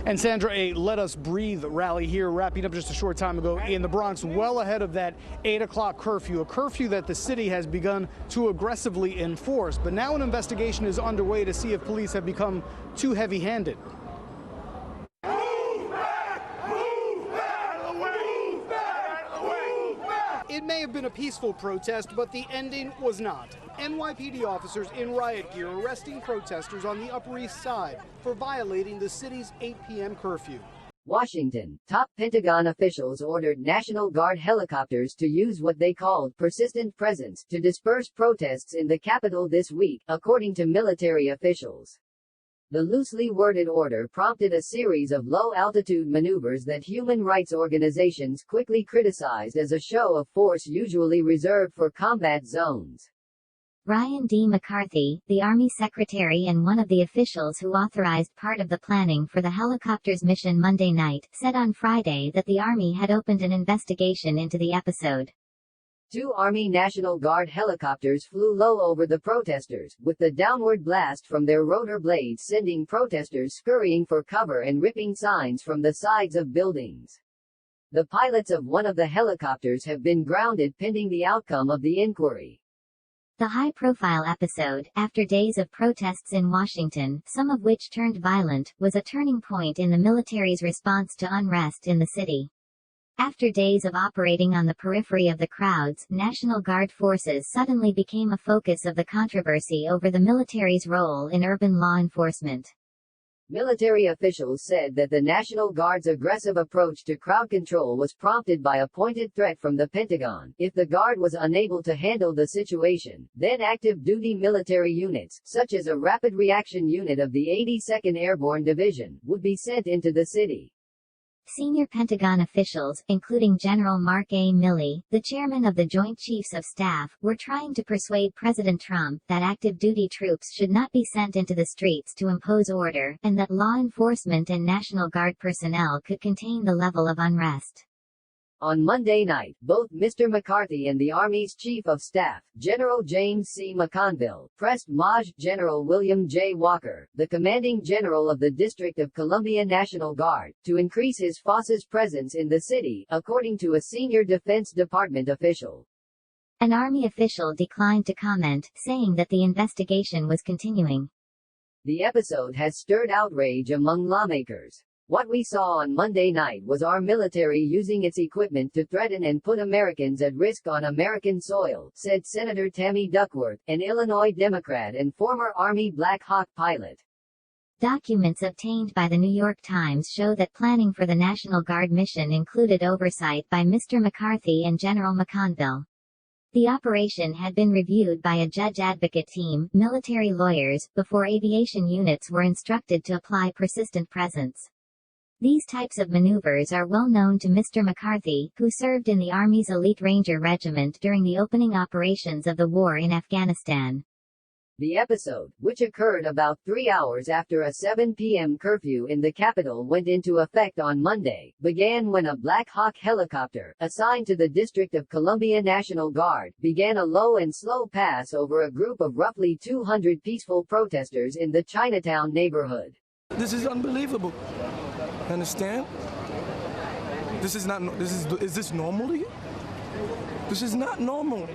And Sandra, a Let Us Breathe rally here wrapping up just a short time ago in the Bronx, well ahead of that 8 o'clock curfew, a curfew that the city has begun to aggressively enforce. But now an investigation is underway to see if police have become too heavy-handed. It may have been a peaceful protest, but the ending was not. NYPD officers in riot gear arresting protesters on the Upper East Side for violating the city's 8 p.m. curfew. Washington, top Pentagon officials ordered National Guard helicopters to use what they called persistent presence to disperse protests in the capital this week, according to military officials. The loosely worded order prompted a series of low-altitude maneuvers that human rights organizations quickly criticized as a show of force usually reserved for combat zones. Ryan D. McCarthy, the Army Secretary and one of the officials who authorized part of the planning for the helicopter's mission Monday night, said on Friday that the Army had opened an investigation into the episode. 2 Army National Guard helicopters flew low over the protesters, with the downward blast from their rotor blades sending protesters scurrying for cover and ripping signs from the sides of buildings. The pilots of one of the helicopters have been grounded pending the outcome of the inquiry. The high-profile episode, after days of protests in Washington, some of which turned violent, was a turning point in the military's response to unrest in the city. After days of operating on the periphery of the crowds, National Guard forces suddenly became a focus of the controversy over the military's role in urban law enforcement. Military officials said that the National Guard's aggressive approach to crowd control was prompted by a pointed threat from the Pentagon. If the Guard was unable to handle the situation, then active-duty military units, such as a Rapid Reaction Unit of the 82nd Airborne Division, would be sent into the city. Senior Pentagon officials, including General Mark A. Milley, the chairman of the Joint Chiefs of Staff, were trying to persuade President Trump that active-duty troops should not be sent into the streets to impose order, and that law enforcement and National Guard personnel could contain the level of unrest. On Monday night, both Mr. McCarthy and the Army's Chief of Staff, General James C. McConville, pressed Maj. General William J. Walker, the commanding general of the District of Columbia National Guard, to increase his force's presence in the city, according to a senior Defense Department official. An Army official declined to comment, saying that the investigation was continuing. The episode has stirred outrage among lawmakers. What we saw on Monday night was our military using its equipment to threaten and put Americans at risk on American soil, said Senator Tammy Duckworth, an Illinois Democrat and former Army Black Hawk pilot. Documents obtained by the New York Times show that planning for the National Guard mission included oversight by Mr. McCarthy and General McConville. The operation had been reviewed by a judge advocate team, military lawyers, before aviation units were instructed to apply persistent presence. These types of maneuvers are well known to Mr. McCarthy, who served in the Army's Elite Ranger Regiment during the opening operations of the war in Afghanistan. The episode, which occurred about 3 hours after a 7 p.m. curfew in the capital went into effect on Monday, began when a Black Hawk helicopter, assigned to the District of Columbia National Guard, began a low and slow pass over a group of roughly 200 peaceful protesters in the Chinatown neighborhood. This is unbelievable. Understand? Is this normal to you? This is not normal.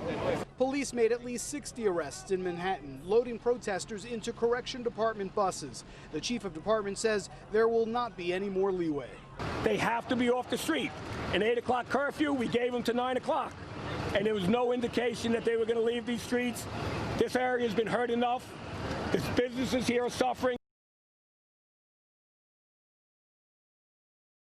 Police made at least 60 arrests in Manhattan, loading protesters into correction department buses. The chief of department says there will not be any more leeway. They have to be off the street. An 8 o'clock curfew, we gave them to 9 o'clock. And there was no indication that they were going to leave these streets. This area has been hurt enough. The businesses here are suffering.